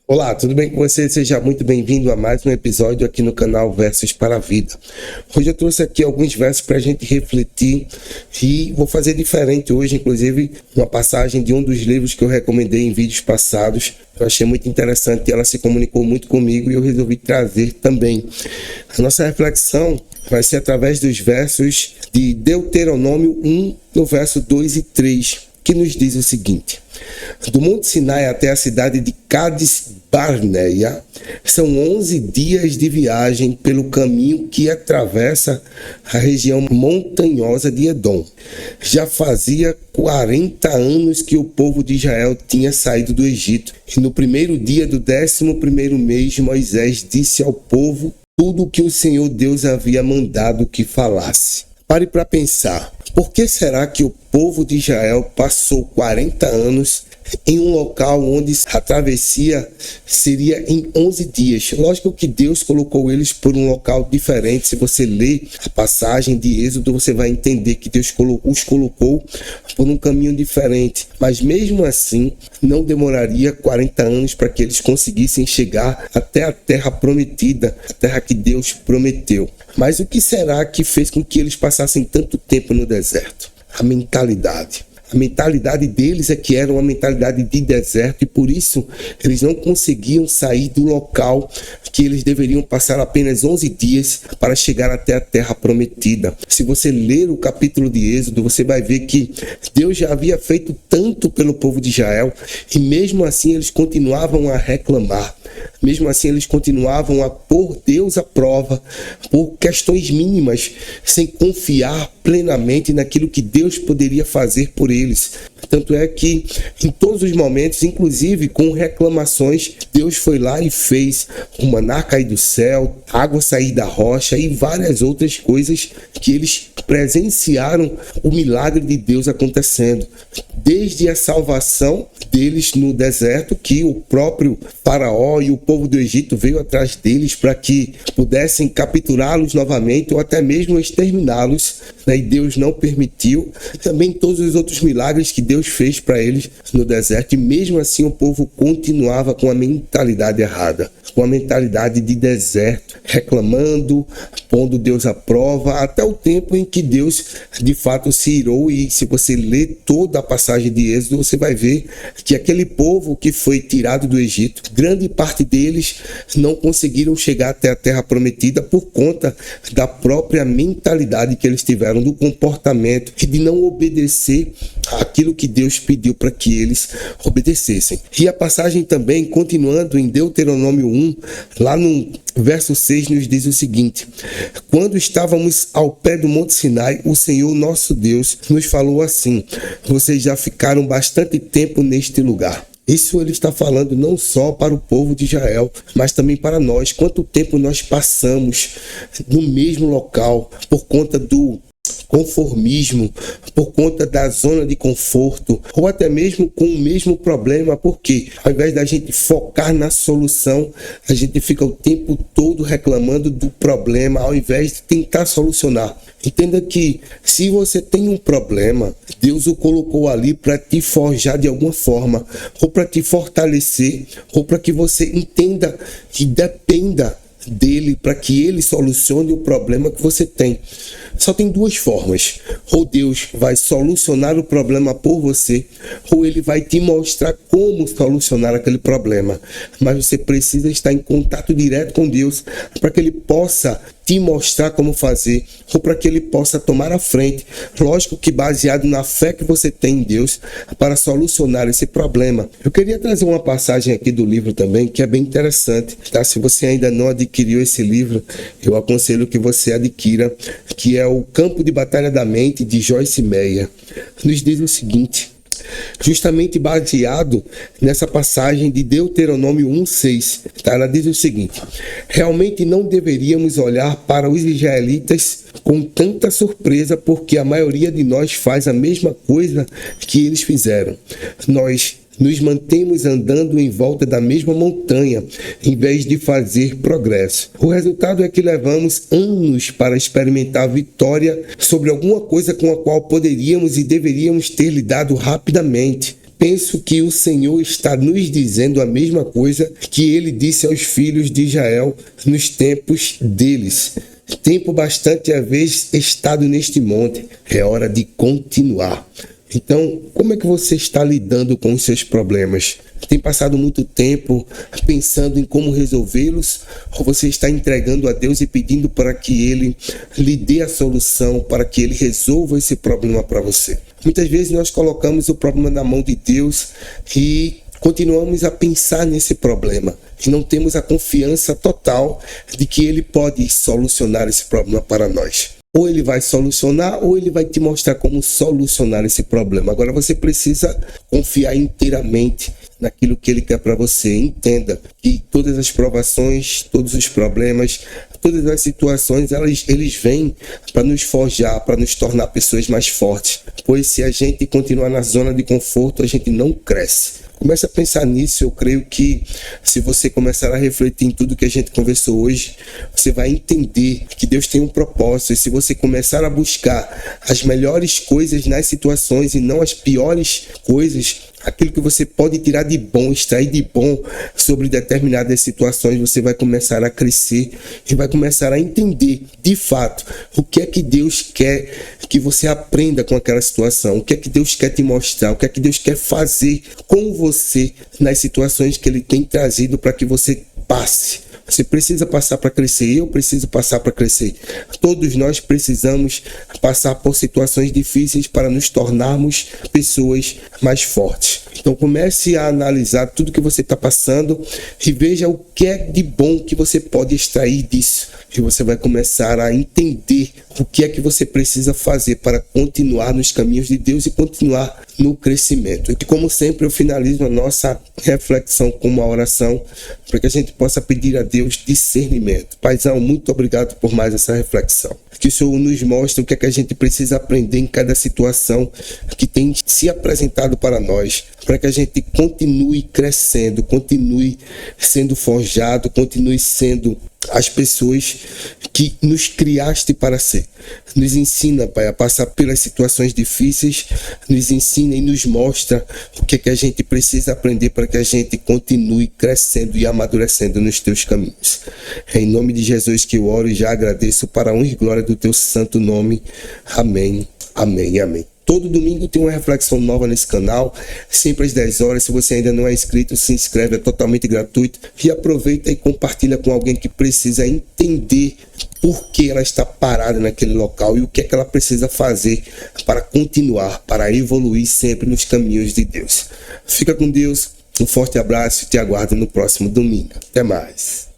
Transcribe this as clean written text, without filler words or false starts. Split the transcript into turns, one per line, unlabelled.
Olá, tudo bem com você? Seja muito bem-vindo a mais um episódio aqui no canal Versos para a Vida. Hoje eu trouxe aqui alguns versos para a gente refletir e vou fazer diferente hoje, inclusive uma passagem de um dos livros que eu recomendei em vídeos passados. Eu achei muito interessante e ela se comunicou muito comigo e eu resolvi trazer também. A nossa reflexão vai ser através dos versos de Deuteronômio 1, no verso 2 e 3, que nos diz o seguinte: do Monte Sinai até a cidade de Cádiz Barneia, são 11 dias de viagem pelo caminho que atravessa a região montanhosa de Edom. Já fazia 40 anos que o povo de Israel tinha saído do Egito. E no primeiro dia do 11º mês, Moisés disse ao povo tudo o que o Senhor Deus havia mandado que falasse. Pare para pensar. Por que será que o povo de Israel passou 40 anos em um local onde a travessia seria em 11 dias? Lógico que Deus colocou eles por um local diferente. Se você ler a passagem de Êxodo, você vai entender que Deus os colocou por um caminho diferente. Mas mesmo assim, não demoraria 40 anos para que eles conseguissem chegar até a terra prometida, a terra que Deus prometeu. Mas o que será que fez com que eles passassem tanto tempo no deserto? A mentalidade. A mentalidade deles é que era uma mentalidade de deserto e por isso eles não conseguiam sair do local que eles deveriam passar apenas 11 dias para chegar até a terra prometida. Se você ler o capítulo de Êxodo, você vai ver que Deus já havia feito tanto pelo povo de Israel e mesmo assim eles continuavam a reclamar. Mesmo assim, eles continuavam a pôr Deus à prova por questões mínimas, sem confiar plenamente naquilo que Deus poderia fazer por eles. Tanto é que, em todos os momentos, inclusive com reclamações, Deus foi lá e fez o maná cair do céu, água sair da rocha e várias outras coisas que eles presenciaram o milagre de Deus acontecendo. Desde a salvação deles no deserto, que o próprio Faraó e o povo do Egito veio atrás deles para que pudessem capturá-los novamente ou até mesmo exterminá-los, né? E Deus não permitiu. Também todos os outros milagres que Deus fez para eles no deserto, e mesmo assim o povo continuava com a mentalidade errada, com a mentalidade de deserto, reclamando, pondo Deus à prova, até o tempo em que Deus de fato se irou. E se você ler toda a passagem de Êxodo, você vai ver que aquele povo que foi tirado do Egito, grande parte deles não conseguiram chegar até a terra prometida por conta da própria mentalidade que eles tiveram, do comportamento e de não obedecer aquilo que Deus pediu para que eles obedecessem. E a passagem também, continuando em Deuteronômio 1, lá no verso 6, nos diz o seguinte: quando estávamos ao pé do Monte Sinai, o Senhor nosso Deus nos falou assim: vocês já ficaram bastante tempo neste lugar. Isso ele está falando não só para o povo de Israel, mas também para nós. Quanto tempo nós passamos no mesmo local por conta do conformismo, por conta da zona de conforto, ou até mesmo com o mesmo problema, porque ao invés da gente focar na solução, a gente fica o tempo todo reclamando do problema, ao invés de tentar solucionar. Entenda que se você tem um problema, Deus o colocou ali para te forjar de alguma forma, ou para te fortalecer, ou para que você entenda que dependa dele para que ele solucione o problema que você tem. Só tem duas formas: ou Deus vai solucionar o problema por você, ou ele vai te mostrar como solucionar aquele problema. Mas você precisa estar em contato direto com Deus para que ele possa te mostrar como fazer, ou para que ele possa tomar a frente, lógico que baseado na fé que você tem em Deus, para solucionar esse problema. Eu queria trazer uma passagem aqui do livro também, que é bem interessante, tá? Se você ainda não adquiriu esse livro, eu aconselho que você adquira, que é o Campo de Batalha da Mente, de Joyce Meyer. Nos diz o seguinte, justamente baseado nessa passagem de Deuteronômio 1:6, tá? Ela diz o seguinte: realmente não deveríamos olhar para os israelitas com tanta surpresa, porque a maioria de nós faz a mesma coisa que eles fizeram. Nós nos mantemos andando em volta da mesma montanha, em vez de fazer progresso. O resultado é que levamos anos para experimentar vitória sobre alguma coisa com a qual poderíamos e deveríamos ter lidado rapidamente. penso que o Senhor está nos dizendo a mesma coisa que ele disse aos filhos de Israel nos tempos deles. Tempo bastante haveis estado neste monte, é hora de continuar. Então, como é que você está lidando com os seus problemas? Tem passado muito tempo pensando em como resolvê-los? Ou você está entregando a Deus e pedindo para que Ele lhe dê a solução, para que Ele resolva esse problema para você? Muitas vezes nós colocamos o problema na mão de Deus e continuamos a pensar nesse problema. E não temos a confiança total de que Ele pode solucionar esse problema para nós. Ou ele vai solucionar, ou ele vai te mostrar como solucionar esse problema. Agora você precisa confiar inteiramente naquilo que ele quer para você. Entenda que todas as provações, todos os problemas, todas as situações, eles vêm para nos forjar, para nos tornar pessoas mais fortes. Pois se a gente continuar na zona de conforto, a gente não cresce. Comece a pensar nisso. Eu creio que se você começar a refletir em tudo que a gente conversou hoje, você vai entender que Deus tem um propósito. E se você começar a buscar as melhores coisas nas situações e não as piores coisas, aquilo que você pode tirar de bom, extrair de bom sobre determinadas situações, você vai começar a crescer e vai começar a entender de fato o que é que Deus quer que você aprenda com aquela situação, o que é que Deus quer te mostrar, o que é que Deus quer fazer com você nas situações que Ele tem trazido para que você passe. Você precisa passar para crescer, eu preciso passar para crescer. Todos nós precisamos passar por situações difíceis para nos tornarmos pessoas mais fortes. Então comece a analisar tudo que você está passando e veja o que é de bom que você pode extrair disso. E você vai começar a entender o que é que você precisa fazer para continuar nos caminhos de Deus e continuar no crescimento. E como sempre eu finalizo a nossa reflexão com uma oração para que a gente possa pedir a Deus discernimento. Paizão, muito obrigado por mais essa reflexão. Que o Senhor nos mostre o que é que a gente precisa aprender em cada situação que tem se apresentado para nós, para que a gente continue crescendo, continue sendo forjado, continue sendo as pessoas que nos criaste para ser. Nos ensina, Pai, a passar pelas situações difíceis, nos ensina e nos mostra o que é que a gente precisa aprender para que a gente continue crescendo e amadurecendo nos teus caminhos. É em nome de Jesus que eu oro e já agradeço para a honra e glória do teu santo nome. Amém, amém e amém. Todo domingo tem uma reflexão nova nesse canal, sempre às 10 horas. Se você ainda não é inscrito, se inscreve, é totalmente gratuito. E aproveita e compartilha com alguém que precisa entender por que ela está parada naquele local e o que é que ela precisa fazer para continuar, para evoluir sempre nos caminhos de Deus. Fica com Deus, um forte abraço e te aguardo no próximo domingo. Até mais.